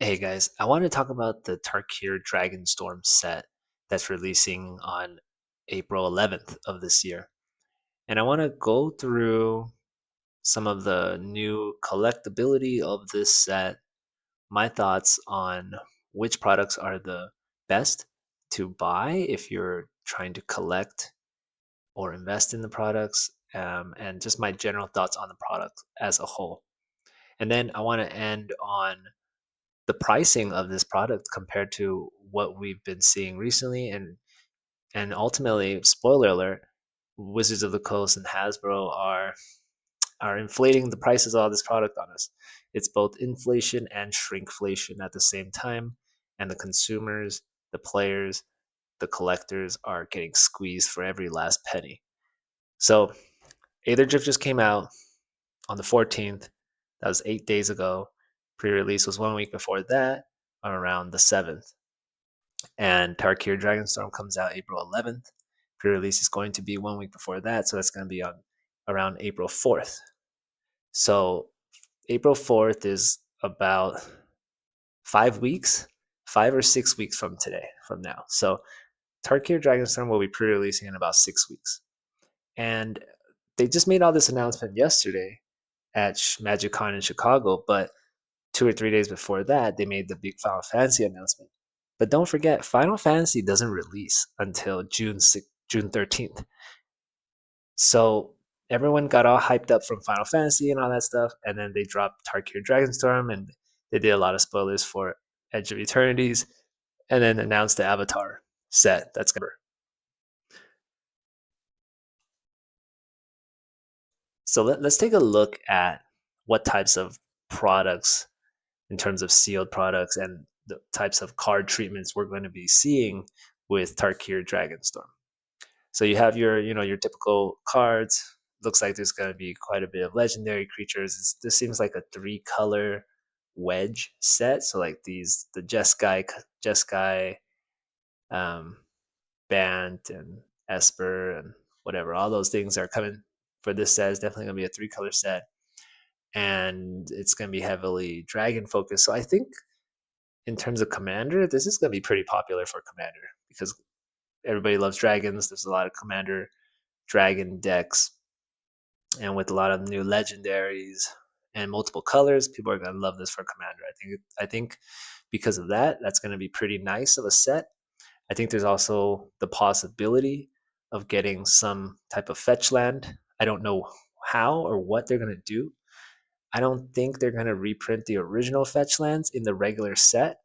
Hey guys, I want to talk about the Tarkir Dragonstorm set that's releasing on April 11th of this year. And I want to go through some of the new collectability of this set, my thoughts on which products are the best to buy if you're trying to collect or invest in the products, and just my general thoughts on the product as a whole. And then I want to end on the pricing of this product compared to what we've been seeing recently, and ultimately, spoiler alert, Wizards of the Coast and Hasbro are inflating the prices of all this product on us. It's both inflation and shrinkflation at the same time, and the consumers, the players, the collectors are getting squeezed for every last penny. So Aether Drift just came out on the 14th. That was 8 days ago. Pre-release was 1 week before that, around the 7th. And Tarkir Dragonstorm comes out April 11th. Pre-release is going to be 1 week before that, so that's going to be on around April 4th. So April 4th is about 5 weeks, 5 or 6 weeks from today, from now. So Tarkir Dragonstorm will be pre-releasing in about 6 weeks. And they just made all this announcement yesterday at MagicCon in Chicago, but 2 or 3 days before that, they made the big Final Fantasy announcement. But don't forget, Final Fantasy doesn't release until June 13th. So everyone got all hyped up from Final Fantasy and all that stuff, and then they dropped Tarkir Dragonstorm, and they did a lot of spoilers for Edge of Eternities, and then announced the Avatar set that's gonna. So let's take a look at what types of products, in terms of sealed products, and the types of card treatments we're going to be seeing with Tarkir Dragonstorm. So you have your typical cards. Looks like there's going to be quite a bit of legendary creatures. This seems like a three-color wedge set. So like the Jeskai, um, Bant, and Esper, and whatever. All those things are coming for this set. It's definitely going to be a three-color set, and it's going to be heavily dragon focused. So I think in terms of Commander, this is going to be pretty popular for Commander because everybody loves dragons. There's a lot of Commander dragon decks, and with a lot of new legendaries and multiple colors, people are going to love this for Commander. I think because of that, that's going to be pretty nice of a set. I think there's also the possibility of getting some type of fetch land. I don't know how or what they're going to do. I don't think they're going to reprint the original fetch lands in the regular set,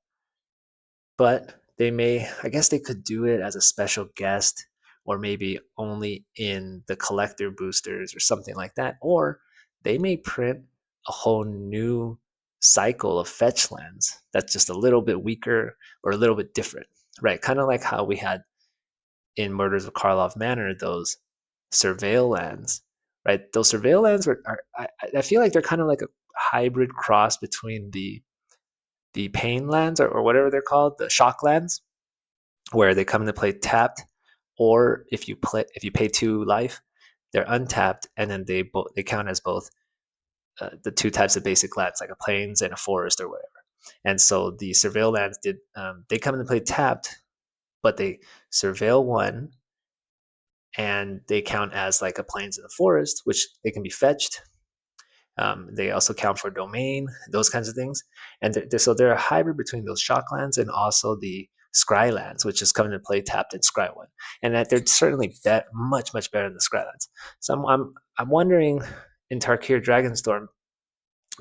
but they may, I guess they could do it as a special guest, or maybe only in the collector boosters or something like that. Or they may print a whole new cycle of fetch lands that's just a little bit weaker or a little bit different, right? Kind of like how we had in Murders of Karlov Manor, those surveil lands, right? Those surveil lands I feel like they're kind of like a hybrid cross between the pain lands, or whatever they're called, the shock lands, where they come into play tapped, or if you pay 2 life, they're untapped, and then they count as both the two types of basic lands, like a plains and a forest or whatever. And so the surveil lands they come into play tapped, but they surveil one, and they count as like a plains and a forest, which they can be fetched. They also count for domain, those kinds of things. And so they're a hybrid between those shocklands and also the Scrylands, which is coming to play tapped in Scry 1. And that they're certainly much, much better than the Scrylands. So I'm wondering, in Tarkir Dragonstorm,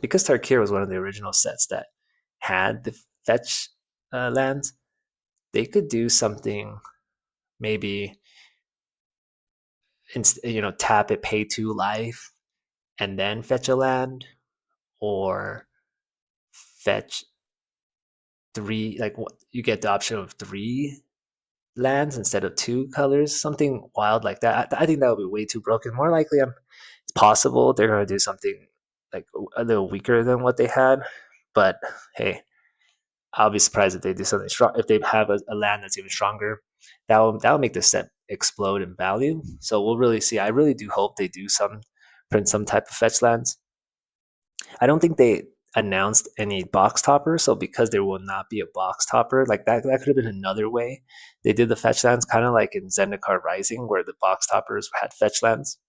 because Tarkir was one of the original sets that had the fetch lands, they could do something, maybe tap it, pay 2 life, and then fetch a land, or fetch three, like you get the option of 3 lands instead of 2 colors, something wild like that. I think that would be way too broken. More likely, it's possible they're going to do something like a little weaker than what they had, but hey, I'll be surprised if they do something strong. If they have a land that's even stronger, that'll make the set explode in value. So we'll really see. I really do hope they do print some type of fetch lands. I don't think announced any box topper. So because there will not be a box topper, like that could have been another way they did the fetch lands, kind of like in Zendikar Rising, where the box toppers had fetch lands.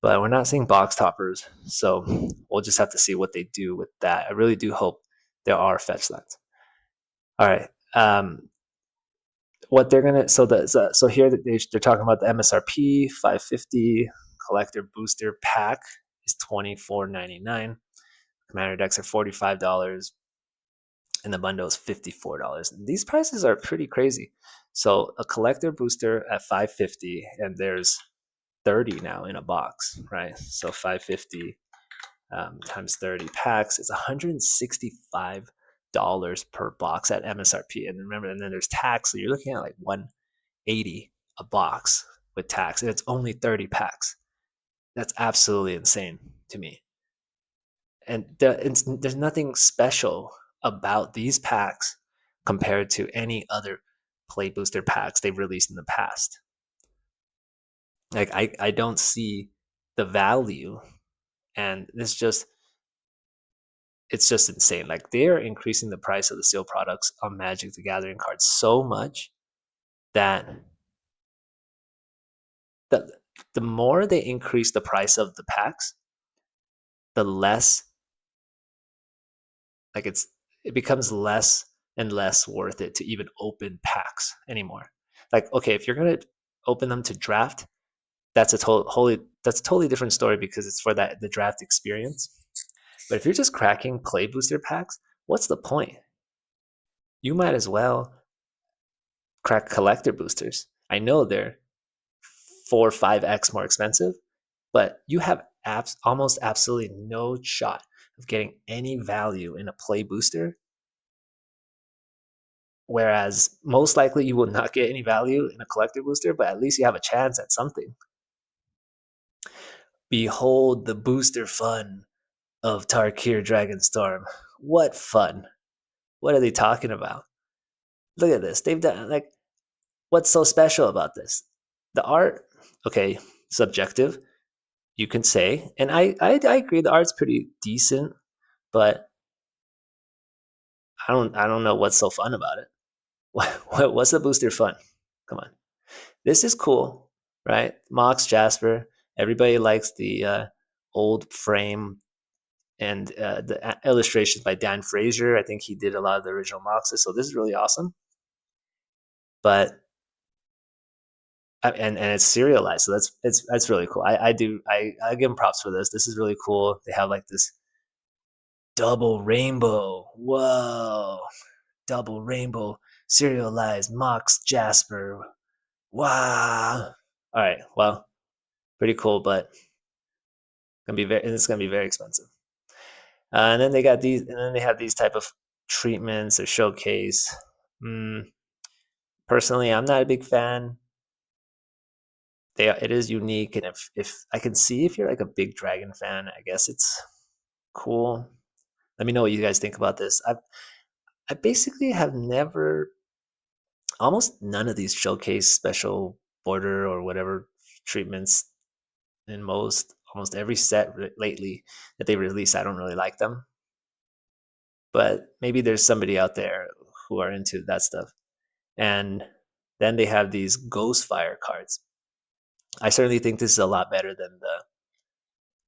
But we're not seeing box toppers, so we'll just have to see what they do with that. I really do hope there are fetch lands. All right. What they're gonna so here they're talking about the MSRP 550 collector booster pack is $24.99. Commander decks are $45 and the bundle is $54. These prices are pretty crazy. So a collector booster at 550 and there's 30 now in a box, right? So 550 times 30 packs is $165 per box at MSRP. And remember, and then there's tax, so you're looking at like 180 a box with tax, and it's only 30 packs. That's absolutely insane to me. And there's nothing special about these packs compared to any other play booster packs they've released in the past. Like I don't see the value, and it's just insane. Like they're increasing the price of the sealed products on Magic the Gathering cards so much that the the more they increase the price of the packs, the less like it becomes less and less worth it to even open packs anymore. Like okay, if you're gonna open them to draft, that's a totally different story because it's for that the draft experience. But if you're just cracking play booster packs, what's the point? You might as well crack collector boosters. I know they're 4 or 5x more expensive, but you have almost absolutely no shot of getting any value in a play booster. Whereas most likely you will not get any value in a collector booster, but at least you have a chance at something. Behold the booster fun of Tarkir Dragonstorm. What fun! What are they talking about? Look at this. They've done like what's so special about this? The art, okay, subjective, you can say, and I agree the art's pretty decent, but I don't know what's so fun about it. What's the booster fun? Come on, this is cool, right? Mox Jasper, everybody likes the old frame and the illustrations by Dan Frazier. I think he did a lot of the original Moxes, so this is really awesome. But and it's serialized, so that's really cool. I give them props for this. This is really cool. They have like this double rainbow. Whoa, double rainbow serialized Mox Jasper. Wow. All right. Well, pretty cool, but it's gonna be very expensive. And then they got these, and then they have these type of treatments or showcase. Mm, personally, I'm not a big fan. It is unique, and if I can see if you're like a big dragon fan, I guess it's cool. Let me know what you guys think about this. I basically have never almost none of these showcase special border or whatever treatments in almost every set lately that they release. I don't really like them, but maybe there's somebody out there who are into that stuff. And then they have these Ghostfire cards. I certainly think this is a lot better than the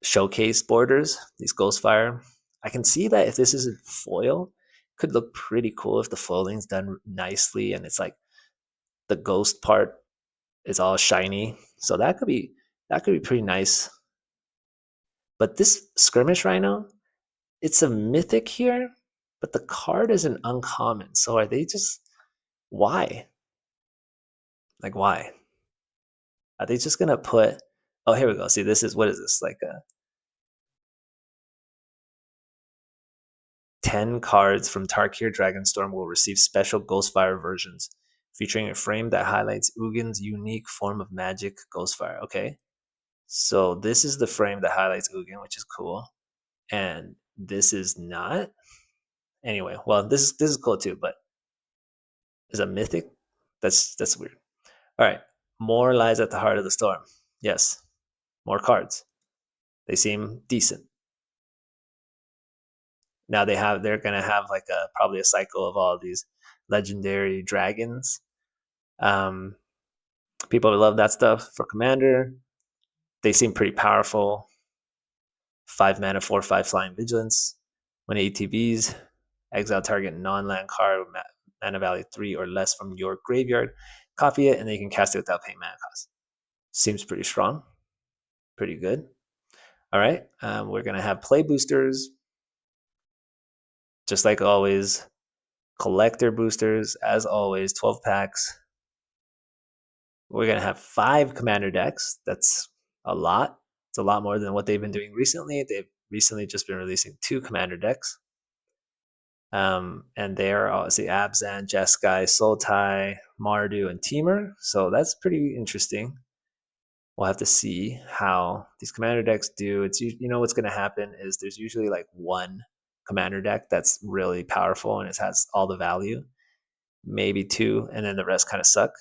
showcase borders, these Ghostfire. I can see that if this isn't foil, it could look pretty cool if the foiling's done nicely and it's like the ghost part is all shiny. So that could be pretty nice. But this skirmish rhino, it's a mythic here, but the card is an uncommon. So are they just why? Like why? Are they just gonna put oh here we go. See this is what is this? Like a 10 cards from Tarkir Dragonstorm will receive special Ghostfire versions featuring a frame that highlights Ugin's unique form of magic Ghostfire. Okay. So this is the frame that highlights Ugin, which is cool. And this is not. Anyway, well, this is cool too, but is a mythic? That's weird. All right. More lies at the heart of the storm. Yes. More cards. They seem decent. Now they're gonna have like probably a cycle of all of these legendary dragons. Um, People love that stuff for commander. They seem pretty powerful. 5 mana, 4/5 flying vigilance. When ATBs, exile target non-land card with mana value 3 or less from your graveyard, copy it, and then you can cast it without paying mana cost. Seems pretty strong, pretty good. All right, we're gonna have play boosters, just like always. Collector boosters, as always, 12 packs. We're gonna have 5 commander decks. That's a lot. It's a lot more than what they've been doing recently. They've recently just been releasing 2 commander decks. And they are obviously Abzan, Jeskai, Sultai, Mardu, and Temur. So that's pretty interesting. We'll have to see how these commander decks do. It's what's going to happen is there's usually like one commander deck that's really powerful and it has all the value, maybe 2, and then the rest kind of suck.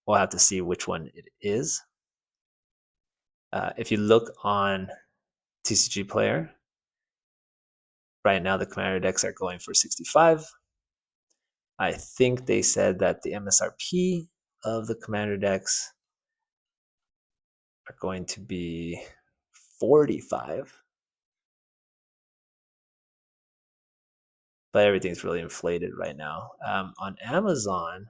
We'll have to see which one it is. If you look on TCG Player, right now the commander decks are going for 65. I think they said that the MSRP of the commander decks are going to be 45. But everything's really inflated right now. On Amazon,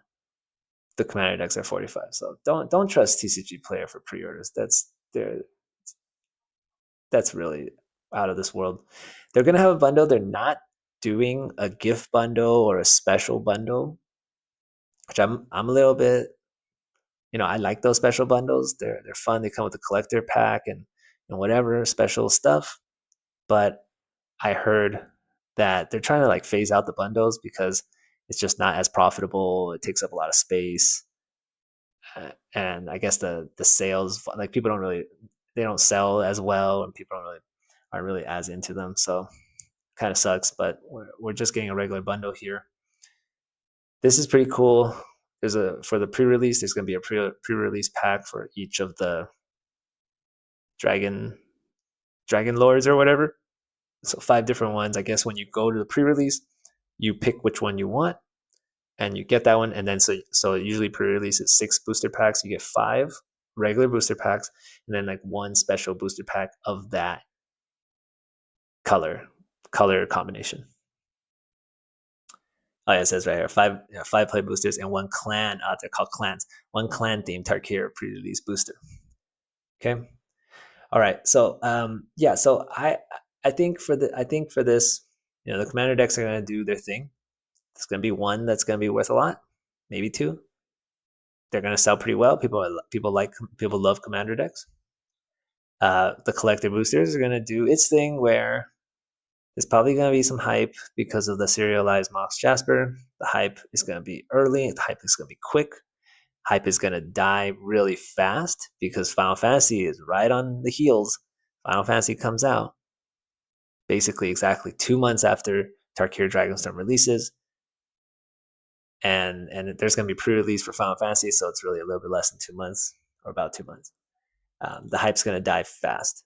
the commander decks are 45. So don't trust TCG Player for pre-orders. That's really out of this world. They're gonna have a bundle. They're not doing a gift bundle or a special bundle, which I'm a little bit. I like those special bundles. They're fun. They come with a collector pack and whatever special stuff. But I heard that they're trying to like phase out the bundles because it's just not as profitable. It takes up a lot of space, and I guess the sales, like, people they don't sell as well, and people aren't really as into them. So kind of sucks. But we're just getting a regular bundle here. This is pretty cool. For the pre-release. There's going to be a pre-release pack for each of the dragon lords or whatever. So 5 different ones. I guess when you go to the pre-release, you pick which one you want, and you get that one. And then so usually pre-release is 6 booster packs. You get 5 regular booster packs, and then like 1 special booster pack of that color combination. Oh yeah, it says right here 5 play boosters and 1 clan. They're called clans. 1 clan themed Tarkir pre-release booster. Okay. All right. So yeah. So I think for this, the commander decks are going to do their thing. It's going to be one that's going to be worth a lot, maybe 2. They're going to sell pretty well. People love commander decks. The collector boosters are going to do its thing where there's probably going to be some hype because of the serialized Mox Jasper. The hype is going to be early. The hype is going to be quick. Hype is going to die really fast because Final Fantasy is right on the heels. Final Fantasy comes out basically exactly 2 months after Tarkir Dragonstorm releases. And there's going to be pre-release for Final Fantasy, so it's really a little bit less than 2 months, or about 2 months. The hype's going to die fast.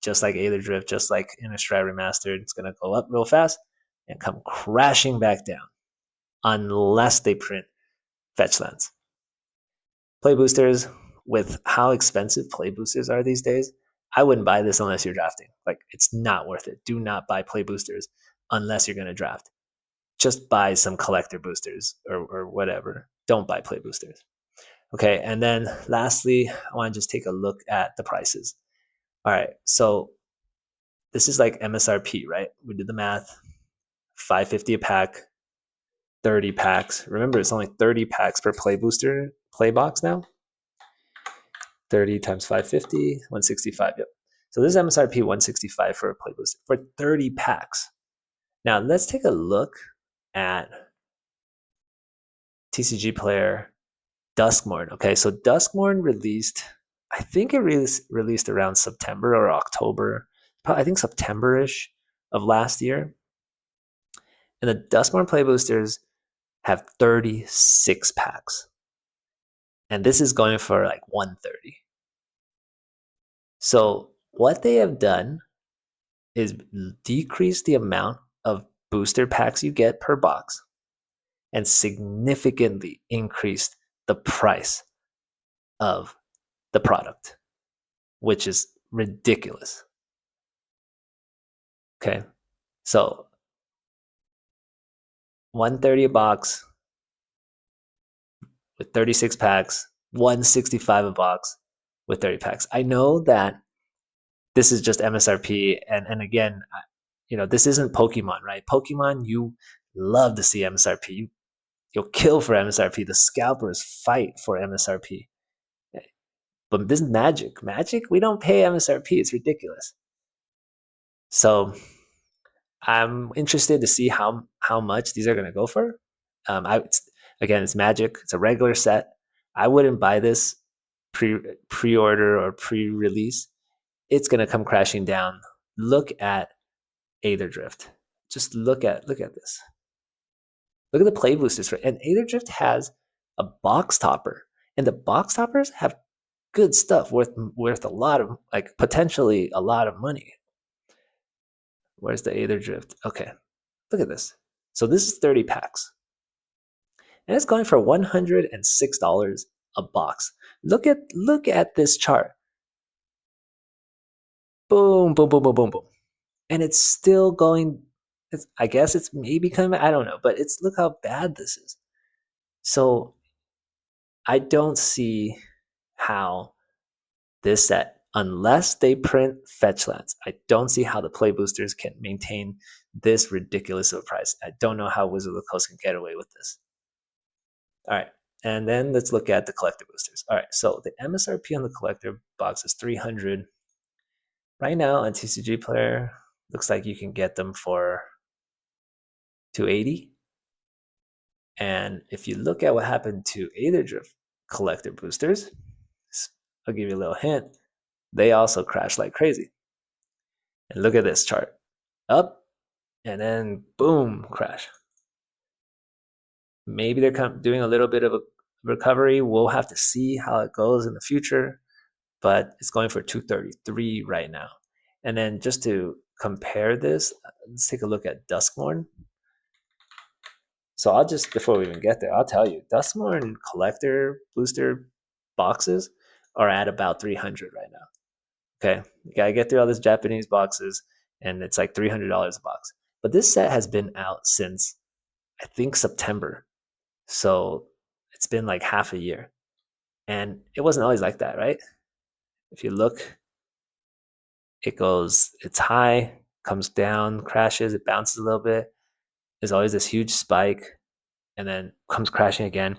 Just like Aether Drift, just like Innistrad Remastered, it's going to go up real fast and come crashing back down unless they print fetch lands. Play boosters, with how expensive play boosters are these days, I wouldn't buy this unless you're drafting. Like, it's not worth it. Do not buy play boosters unless you're going to draft. Just buy some collector boosters or whatever. Don't buy play boosters. Okay, and then lastly, I want to just take a look at the prices. All right, so this is like MSRP, right? We did the math. $5.50 a pack, 30 packs. Remember, it's only 30 packs per play booster play box now. 30 times 550, 165. Yep. So this is MSRP 165 for a play booster for 30 packs. Now let's take a look at TCG Player Duskmourn. Okay, so Duskmourn released, I think it released around September or October. I think September-ish of last year. And the Duskmourn play boosters have 36 packs. And this is going for like 130. So what they have done is decrease the amount of booster packs you get per box and significantly increased the price of the product, which is ridiculous. Okay. So 130 a box with 36 packs, 165 a box with 30 packs. I know that this is just MSRP, and again, this isn't Pokemon, right? Pokemon, you love to see MSRP. You'll kill for MSRP. The scalpers fight for MSRP. But this is Magic. Magic, we don't pay MSRP. It's ridiculous. So I'm interested to see how much these are going to go for. Again, it's Magic. It's a regular set. I wouldn't buy this pre-order or pre-release. It's going to come crashing down. Look at Aether Drift. Just look at this. Look at the play boosters for, and Aether Drift has a box topper, and the box toppers have good stuff worth a lot of, like, potentially a lot of money. Where's the Aether Drift? Okay, look at this. So this is 30 packs, and it's going for $106 a box. Look at this chart. Boom, boom, boom, boom, boom, boom, and it's still going. I guess it's maybe coming. I don't know, but look how bad this is. So I don't see how this set, unless they print fetch lands, I don't see how the play boosters can maintain this ridiculous of a price. I don't know how Wizard of the Coast can get away with this. All right, and then let's look at the collector boosters. All right, so the MSRP on the collector box is 300. Right now on TCG Player, looks like you can get them for 280. And if you look at what happened to Aether Drift collector boosters, I'll give you a little hint. They also crashed like crazy. And look at this chart. Up, and then boom, crash. Maybe they're doing a little bit of a recovery. We'll have to see how it goes in the future, but it's going for 233 right now. And then just to compare this, let's take a look at Duskmourn. So before we even get there, I'll tell you, Duskmourn collector booster boxes are at about 300 right now. Okay, you gotta get through all these Japanese boxes, and it's like $300 a box. But this set has been out since, I think, September. So it's been like half a year. And it wasn't always like that, right? If you look, it's high, comes down, crashes, it bounces a little bit. There's always this huge spike, and then comes crashing again.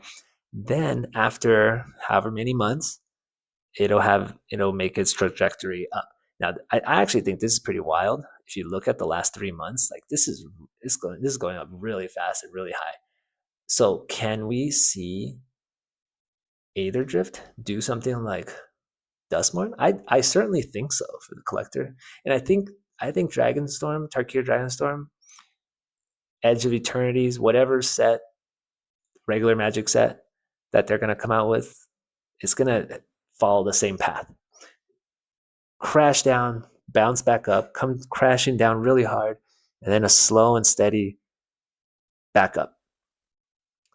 Then after however many months, it'll make its trajectory up. Now, I actually think this is pretty wild. If you look at the last 3 months, like this is going up really fast and really high. So can we see Aether Drift do something like Duskmourn? I certainly think so for the collector, and I think Dragonstorm, Tarkir Dragonstorm, Edge of Eternities, whatever set, regular Magic set that they're gonna come out with, is gonna follow the same path. Crash down, bounce back up, come crashing down really hard, and then a slow and steady back up.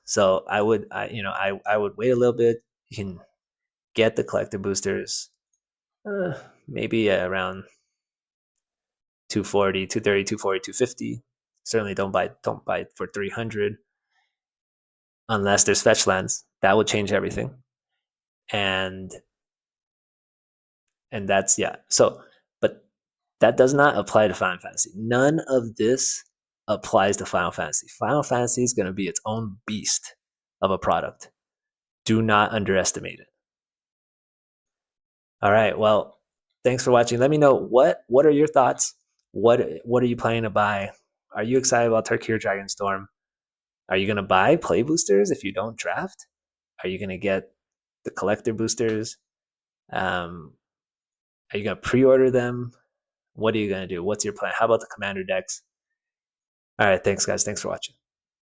So I would wait a little bit. You can get the collector boosters, maybe around 240, 230, 240, 250. Certainly don't buy it for 300 unless there's fetch lands. That would change everything. And that's, yeah. So, but that does not apply to Final Fantasy. None of this applies to Final Fantasy. Final Fantasy is going to be its own beast of a product. Do not underestimate it. All right. Well, thanks for watching. Let me know what are your thoughts? What are you planning to buy? Are you excited about Tarkir Dragonstorm? Are you going to buy play boosters if you don't draft? Are you going to get the collector boosters? Are you going to pre-order them? What are you going to do? What's your plan? How about the commander decks? All right. Thanks, guys. Thanks for watching.